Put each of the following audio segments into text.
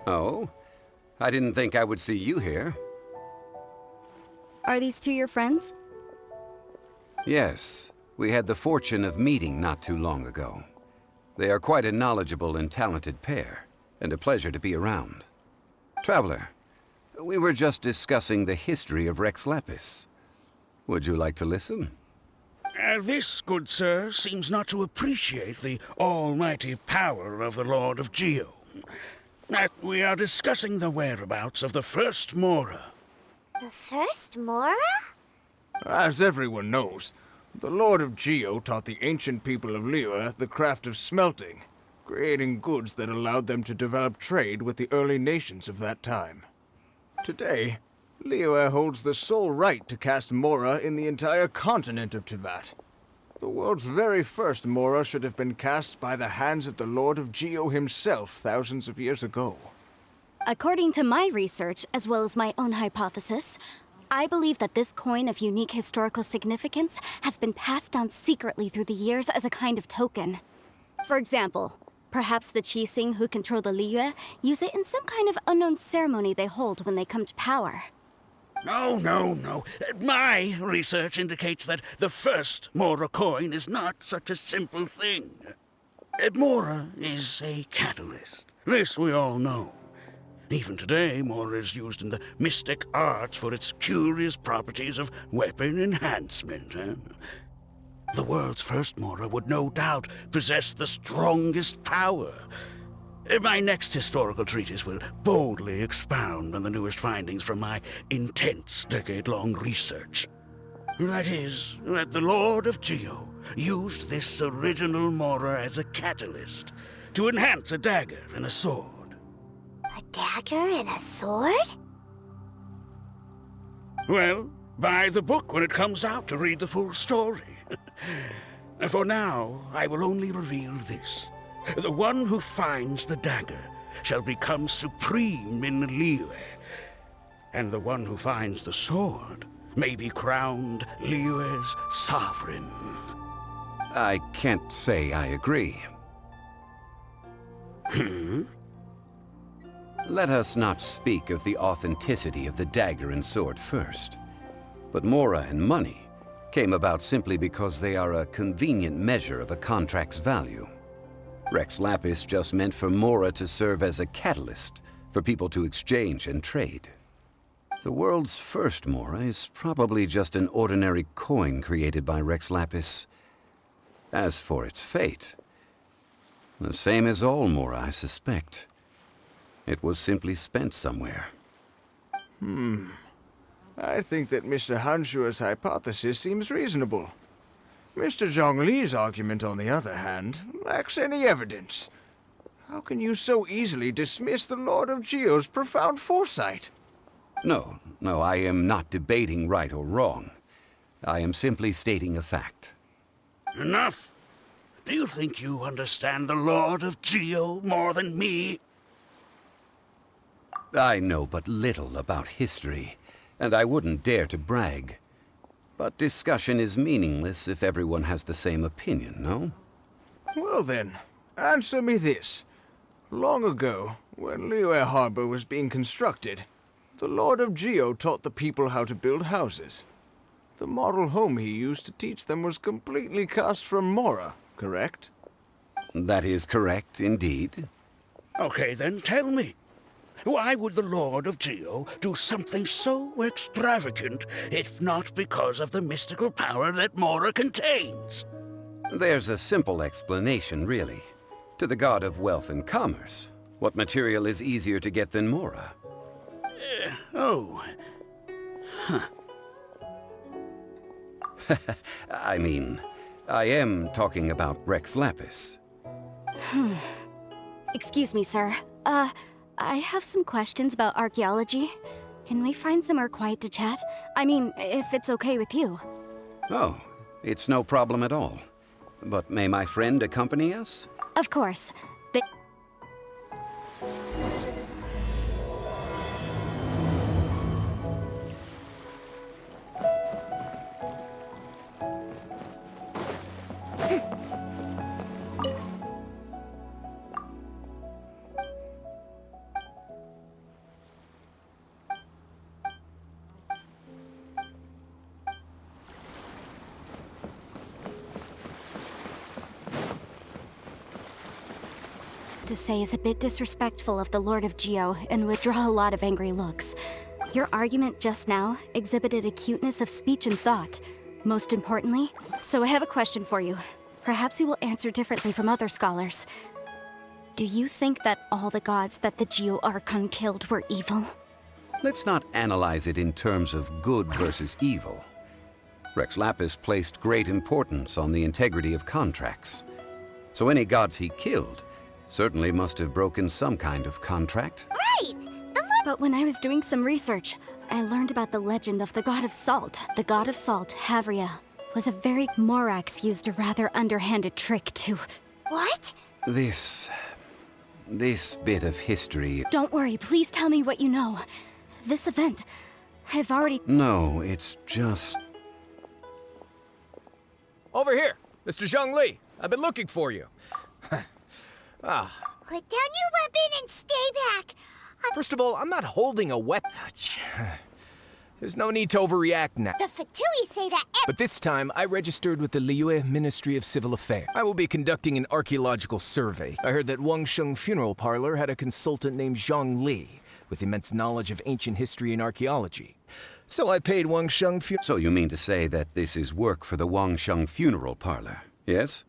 Oh? I didn't think I would see you here. Are these two your friends? Yes, we had the fortune of meeting not too long ago. They are quite a knowledgeable and talented pair, and a pleasure to be around. Traveler, we were just discussing the history of Rex Lapis. Would you like to listen? This, good sir, seems not to appreciate the almighty power of the Lord of Geo. We are discussing the whereabouts of the first Mora. The first Mora? As everyone knows, the Lord of Geo taught the ancient people of Liyue the craft of smelting, creating goods that allowed them to develop trade with the early nations of that time. Today, Liyue holds the sole right to cast Mora in the entire continent of Teyvat. The world's very first Mora should have been cast by the hands of the Lord of Geo himself thousands of years ago. According to my research, as well as my own hypothesis, I believe that this coin of unique historical significance has been passed down secretly through the years as a kind of token. For example, perhaps the Qixing who control the Liyue use it in some kind of unknown ceremony they hold when they come to power. No. My research indicates that the first Mora coin is not such a simple thing. Mora is a catalyst. This we all know. Even today, Mora is used in the mystic arts for its curious properties of weapon enhancement. The world's first Mora would no doubt possess the strongest power. My next historical treatise will boldly expound on the newest findings from my intense decade-long research. That is, that the Lord of Geo used this original Mora as a catalyst to enhance a dagger and a sword. A dagger and a sword? Well, buy the book when it comes out to read the full story. For now, I will only reveal this. The one who finds the dagger shall become supreme in Liyue, and the one who finds the sword may be crowned Liyue's sovereign. I can't say I agree. Let us not speak of the authenticity of the dagger and sword first. But Mora and money came about simply because they are a convenient measure of a contract's value. Rex Lapis just meant for Mora to serve as a catalyst for people to exchange and trade. The world's first Mora is probably just an ordinary coin created by Rex Lapis. As for its fate, the same as all Mora, I suspect. It was simply spent somewhere. I think that Mr. Hanshua's hypothesis seems reasonable. Mr. Zhongli's argument, on the other hand, lacks any evidence. How can you so easily dismiss the Lord of Geo's profound foresight? No, I am not debating right or wrong. I am simply stating a fact. Enough! Do you think you understand the Lord of Geo more than me? I know but little about history, and I wouldn't dare to brag. But discussion is meaningless if everyone has the same opinion, no? Well then, answer me this. Long ago, when Liyue Harbor was being constructed, the Lord of Geo taught the people how to build houses. The model home he used to teach them was completely cast from Mora, correct? That is correct, indeed. Okay, then tell me. Why would the Lord of Geo do something so extravagant if not because of the mystical power that Mora contains? There's a simple explanation, really. To the god of wealth and commerce, what material is easier to get than Mora? I mean, I am talking about Rex Lapis. Excuse me, sir. I have some questions about archaeology. Can we find somewhere quiet to chat? I mean, if it's okay with you. Oh, it's no problem at all. But may my friend accompany us? Of course. to say is a bit disrespectful of the Lord of Geo and would draw a lot of angry looks. Your argument just now exhibited acuteness of speech and thought, most importantly. So I have a question for you. Perhaps you will answer differently from other scholars. Do you think that all the gods that the Geo Archon killed were evil? Let's not analyze it in terms of good versus evil. Rex Lapis placed great importance on the integrity of contracts. So any gods he killed certainly must have broken some kind of contract. Right! But when I was doing some research, I learned about the legend of the god of salt. The god of salt, Havria, was a very... Morax used a rather underhanded trick to... What? This bit of history... Don't worry, please tell me what you know. This event, I've already... No, it's just... Over here, Mr. Zhongli. I've been looking for you. Put down your weapon and stay back. First of all, I'm not holding a weapon. There's no need to overreact now. The Fatui say that But this time, I registered with the Liyue Ministry of Civil Affairs. I will be conducting an archaeological survey. I heard that Wangsheng Funeral Parlor had a consultant named Zhang Li, with immense knowledge of ancient history and archaeology. So I paid Wangsheng So you mean to say that this is work for the Wangsheng Funeral Parlor, yes?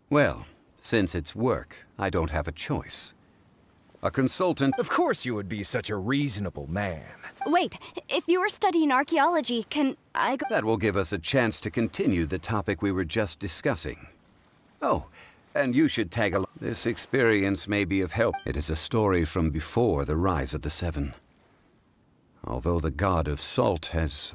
Well, since it's work, I don't have a choice. A consultant... Of course you would be such a reasonable man. Wait, if you were studying archaeology, can I go... That will give us a chance to continue the topic we were just discussing. Oh, and you should tag along. This experience may be of help. It is a story from before the rise of the Seven. Although the god of salt has...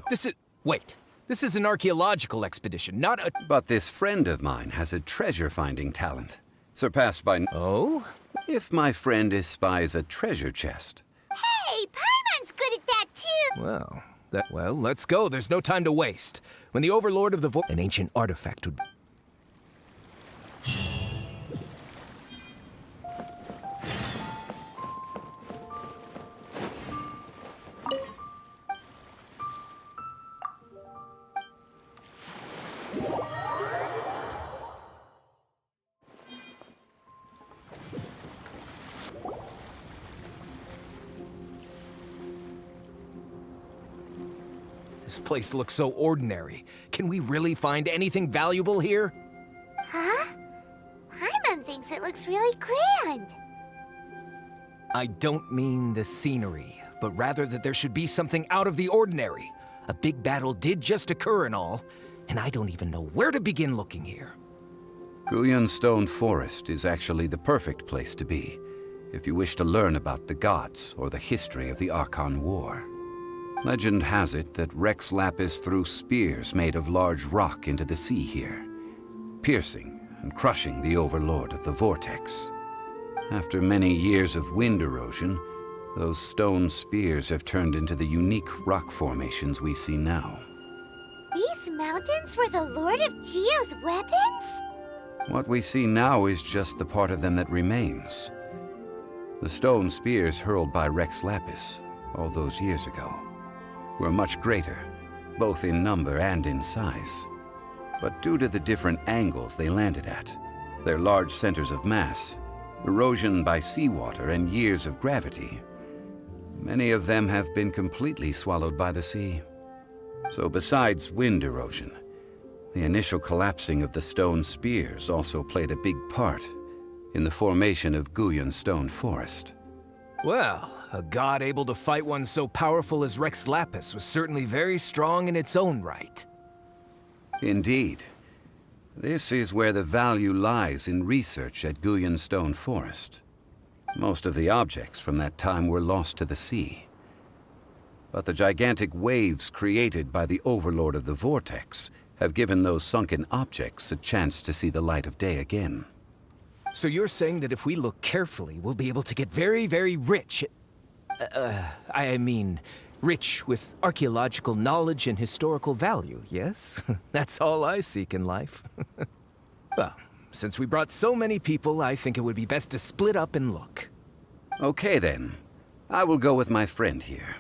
Wait. This is an archaeological expedition, not a... But this friend of mine has a treasure-finding talent, surpassed by... Oh? If my friend espies a treasure chest... Hey, Paimon's good at that too. Well, let's go. There's no time to waste. When the Overlord of the an ancient artifact would... This place looks so ordinary. Can we really find anything valuable here? Huh? Paimon thinks it looks really grand. I don't mean the scenery, but rather that there should be something out of the ordinary. A big battle did just occur and all, and I don't even know where to begin looking here. Guyan Stone Forest is actually the perfect place to be, if you wish to learn about the gods or the history of the Archon War. Legend has it that Rex Lapis threw spears made of large rock into the sea here, piercing and crushing the Overlord of the Vortex. After many years of wind erosion, those stone spears have turned into the unique rock formations we see now. These mountains were the Lord of Geo's weapons? What we see now is just the part of them that remains. The stone spears hurled by Rex Lapis all those years ago were much greater, both in number and in size. But due to the different angles they landed at, their large centers of mass, erosion by seawater, and years of gravity, many of them have been completely swallowed by the sea. So besides wind erosion, the initial collapsing of the stone spears also played a big part in the formation of Guyan Stone Forest. Well, a god able to fight one so powerful as Rex Lapis was certainly very strong in its own right. Indeed. This is where the value lies in research at Guyan Stone Forest. Most of the objects from that time were lost to the sea. But the gigantic waves created by the Overlord of the Vortex have given those sunken objects a chance to see the light of day again. So you're saying that if we look carefully, we'll be able to get very, very rich. I mean, rich with archaeological knowledge and historical value, yes? That's all I seek in life. Well, since we brought so many people, I think it would be best to split up and look. Okay then. I will go with my friend here.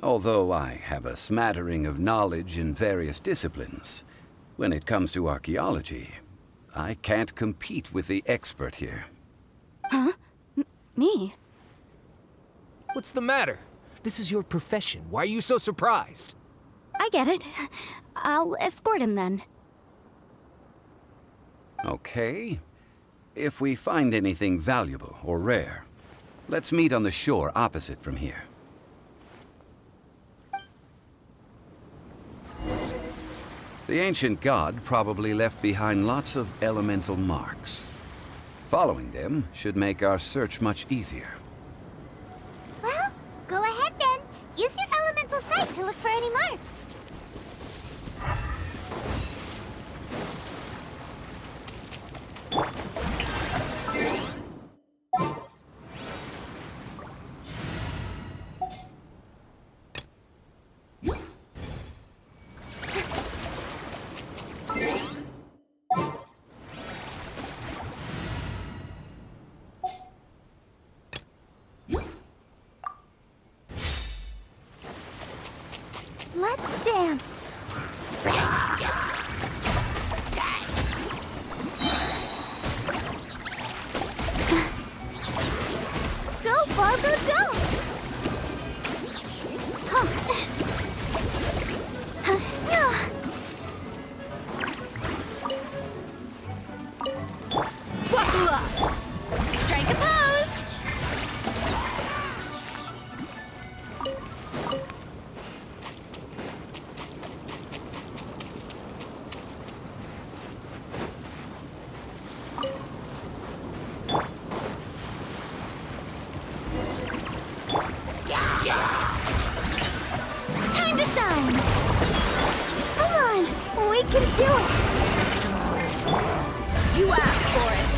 Although I have a smattering of knowledge in various disciplines, when it comes to archaeology, I can't compete with the expert here. Me? What's the matter? This is your profession. Why are you so surprised? I get it. I'll escort him then. Okay. If we find anything valuable or rare, let's meet on the shore opposite from here. The ancient god probably left behind lots of elemental marks. Following them should make our search much easier. Well, go ahead then. Use your elemental sight to look for any marks. Let's dance. Go, Barbara, go! Waku up! Strike a pose! Time to shine! Come on, we can do it! You asked for it!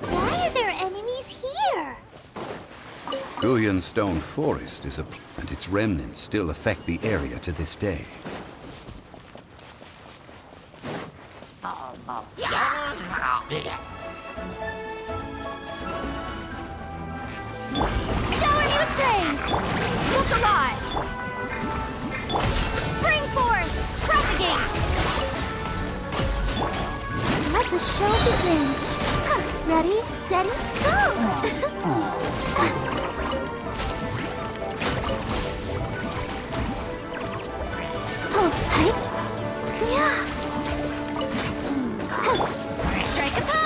Why are there enemies here? Guyan Stone Forest is and its remnants still affect the area to this day. Shower me with praise! Look alive! Spring forth! Propagate! Let the show begin. Ready, steady, go! Oh, hey. Yeah. Strike a pose!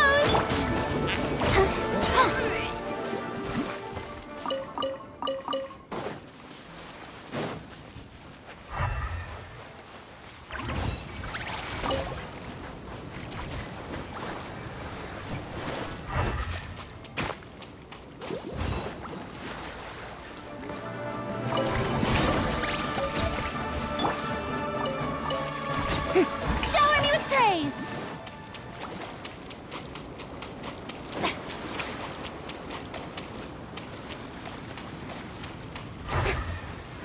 Shower me with praise!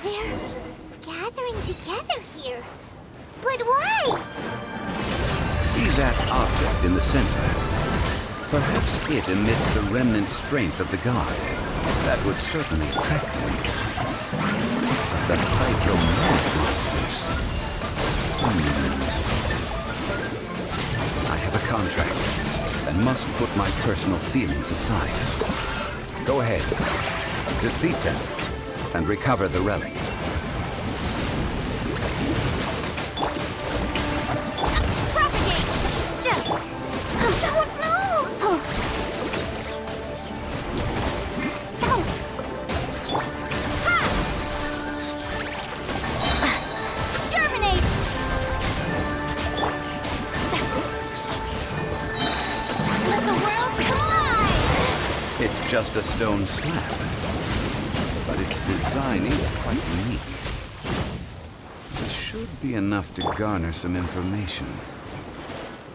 They're gathering together here. But why? See that object in the center? Perhaps it emits the remnant strength of the god. That would certainly attract them. The hydromorph monsters. I have a contract and must put my personal feelings aside. Go ahead, defeat them, and recover the relic. Propagate! Oh, no! Germinate! Let the world come alive! It's just a stone slab, but its design is quite unique. This should be enough to garner some information.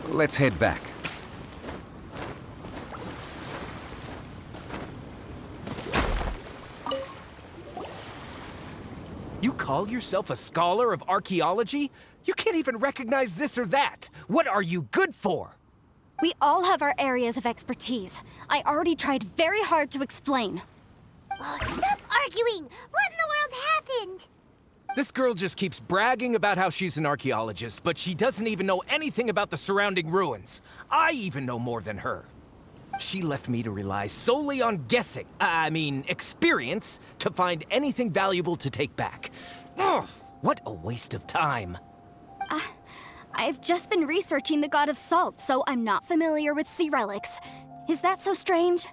Let's head back. You call yourself a scholar of archaeology? You can't even recognize this or that. What are you good for? We all have our areas of expertise. I already tried very hard to explain. arguing? What in the world happened? This girl just keeps bragging about how she's an archaeologist, but she doesn't even know anything about the surrounding ruins. I even know more than her. She left me to rely solely on guessing, experience, to find anything valuable to take back. Ugh, what a waste of time. I've just been researching the God of Salt, so I'm not familiar with sea relics. Is that so strange?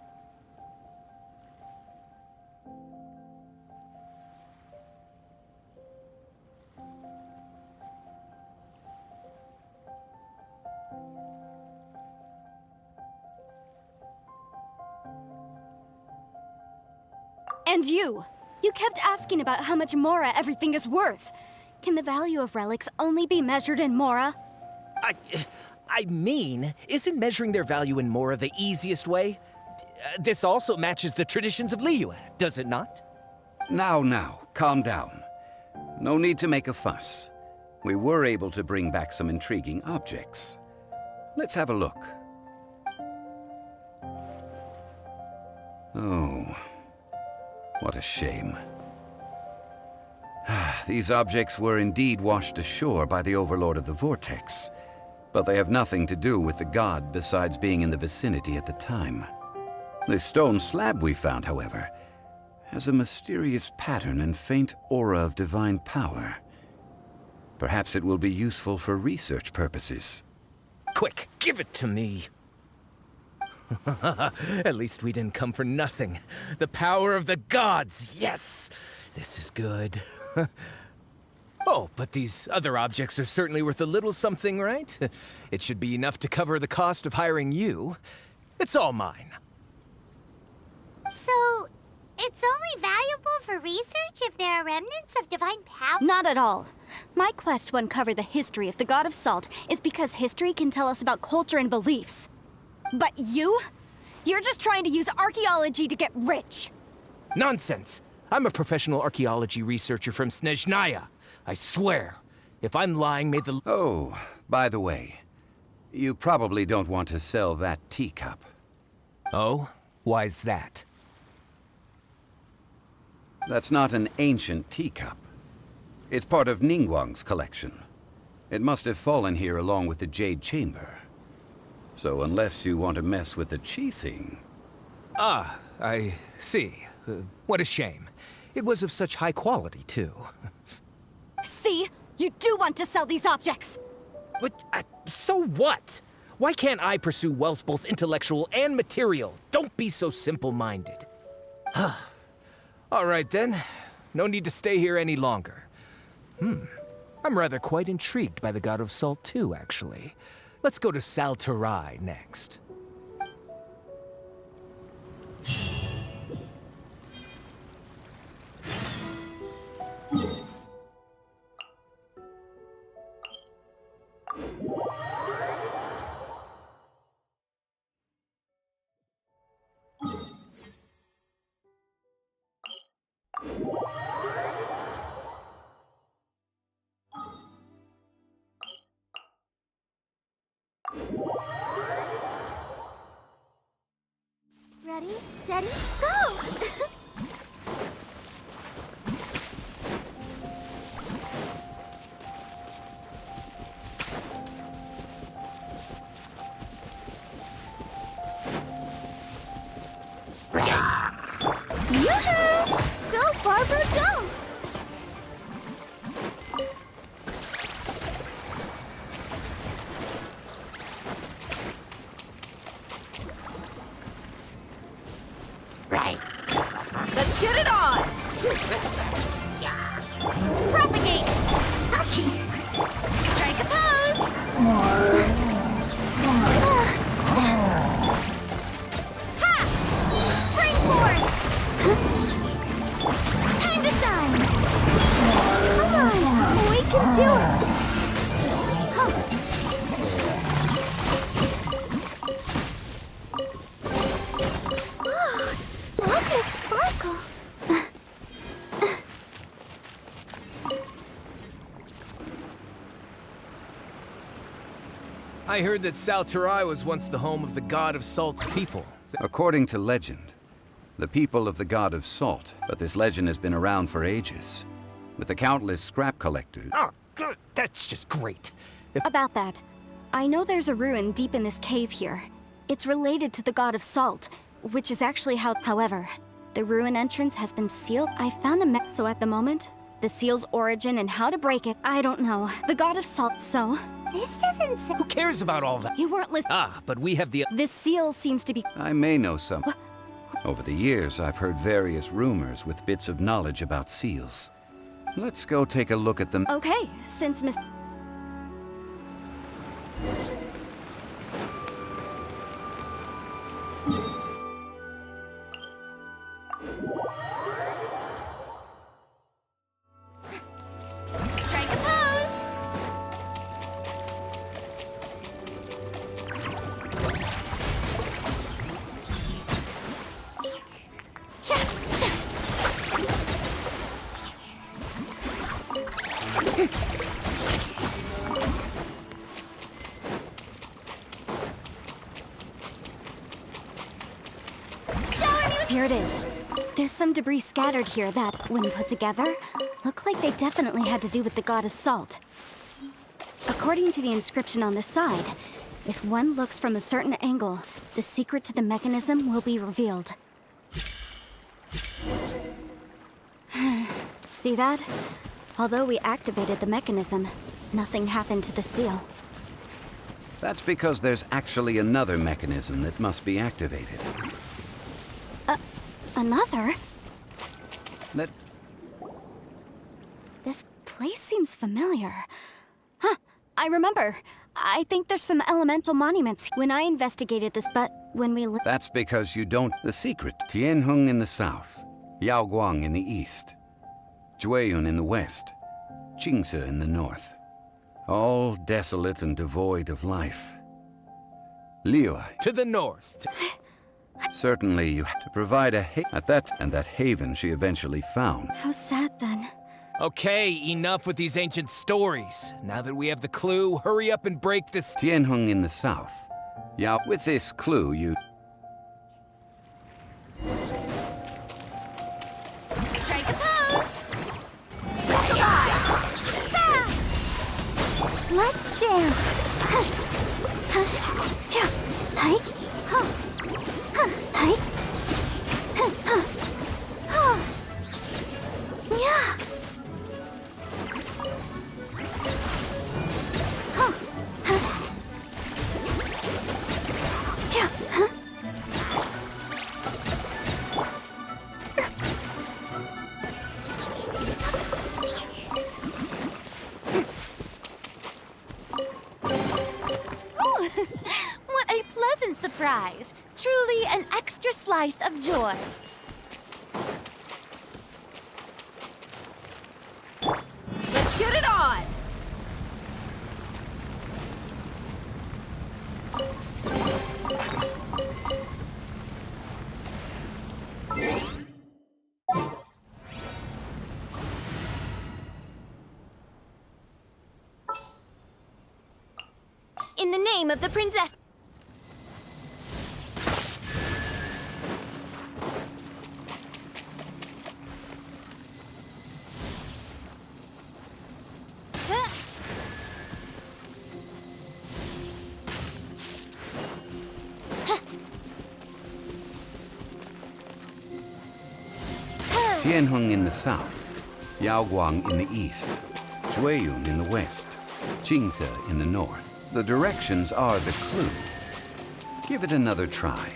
And you kept asking about how much Mora everything is worth. Can the value of relics only be measured in Mora? Isn't measuring their value in Mora the easiest way? This also matches the traditions of Liyue, does it not? Now, calm down. No need to make a fuss. We were able to bring back some intriguing objects. Let's have a look. Oh, what a shame. These objects were indeed washed ashore by the Overlord of the Vortex, but they have nothing to do with the god besides being in the vicinity at the time. This stone slab we found, however, has a mysterious pattern and faint aura of divine power. Perhaps it will be useful for research purposes. Quick, give it to me. At least we didn't come for nothing. The power of the gods, yes! This is good. Oh, but these other objects are certainly worth a little something, right? It should be enough to cover the cost of hiring you. It's all mine. So, it's only valuable for research if there are remnants of divine power? Not at all. My quest to uncover the history of the God of Salt is because history can tell us about culture and beliefs. But you're just trying to use archaeology to get rich. Nonsense! I'm a professional archaeology researcher from Snezhnaya. I swear, if I'm lying, may the... Oh, by the way, you probably don't want to sell that teacup. Oh? Why's that? That's not an ancient teacup. It's part of Ningguang's collection. It must have fallen here along with the Jade Chamber. So unless you want to mess with the Qixing... Ah, I see. What a shame. It was of such high quality, too. See? You do want to sell these objects! But, so what? Why can't I pursue wealth both intellectual and material? Don't be so simple-minded. All right, then. No need to stay here any longer. I'm rather quite intrigued by the God of Salt, too, actually. Let's go to Saltarai next. Ready, steady, go! Yoo-hoo! Go, Barbara, go! Let's get it on! Propagate! Strike a pose! Ha! Springboard! Time to shine! Come on, we can do it! Whoa, look at Sparkle! I heard that Saltarai was once the home of the God of Salt's people. According to legend, the people of the god of salt. But this legend has been around for ages, with the countless scrap collectors. Oh, good. That's just great. About that, I know there's a ruin deep in this cave here. It's related to the god of salt, which is actually how... However, the ruin entrance has been sealed. I found a map, so at the moment, the seal's origin and how to break it, I don't know. The god of salt, so... This doesn't sound... Who cares about all that? You weren't listening. Ah, but we have the... This seal seems to be... I may know some. Over the years, I've heard various rumors with bits of knowledge about seals. Let's go take a look at them. Okay, since Miss... Strike a pose! Here it is. There's some debris scattered here that, when put together, look like they definitely had to do with the god of salt. According to the inscription on the side, if one looks from a certain angle, the secret to the mechanism will be revealed. See that? Although we activated the mechanism, nothing happened to the seal. That's because there's actually another mechanism that must be activated. Another? Let... This place seems familiar. Huh, I remember. I think there's some elemental monuments when I investigated this, but when we looked... That's because you don't... The secret. Tianheng in the south, Yaoguang in the east, Jueyun in the west, Qingse in the north. All desolate and devoid of life. Liu, To the north. certainly you had to provide a at that, and that haven she eventually found. How sad then. Okay, enough with these ancient stories. Now that we have the clue, hurry up and break this... Tianheng in the south. Yeah, with this clue you... Strike a pose! Goodbye! Let's dance. What a pleasant surprise! Truly an extra slice of joy. Let's get it on! In the name of the princess... Tianheng in the south, Yaoguang in the east, Jueyun in the west, Qingse in the north. The directions are the clue. Give it another try.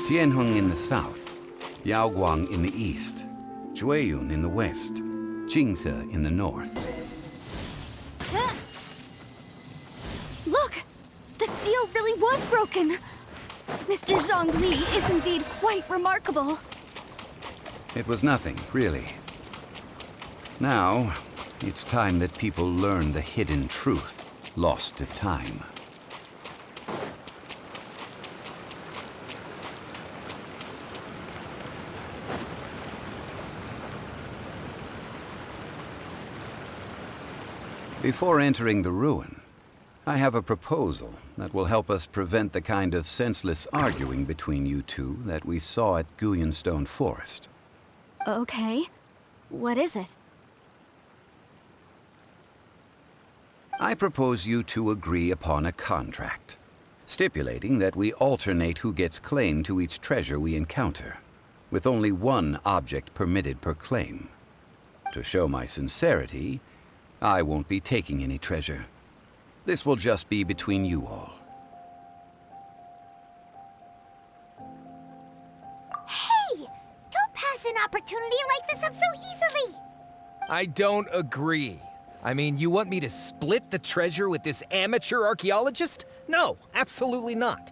Tianheng in the south, Yaoguang in the east, Jueyun in the west, Qingse in the north. Look! The seal really was broken! Mr. Zhongli is indeed quite remarkable. It was nothing, really. Now, it's time that people learn the hidden truth lost to time. Before entering the ruin, I have a proposal that will help us prevent the kind of senseless arguing between you two that we saw at Guyenstone Forest. Okay. What is it? I propose you two agree upon a contract, stipulating that we alternate who gets claim to each treasure we encounter, with only one object permitted per claim. To show my sincerity, I won't be taking any treasure. This will just be between you all. Hey! Don't pass an opportunity like this up so easily! I don't agree. I mean, you want me to split the treasure with this amateur archaeologist? No, absolutely not.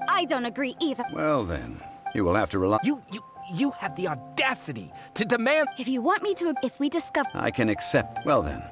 I don't agree either. Well then, you will have to rely... You have the audacity to demand... If you want me to, if we discover... I can accept... Well then,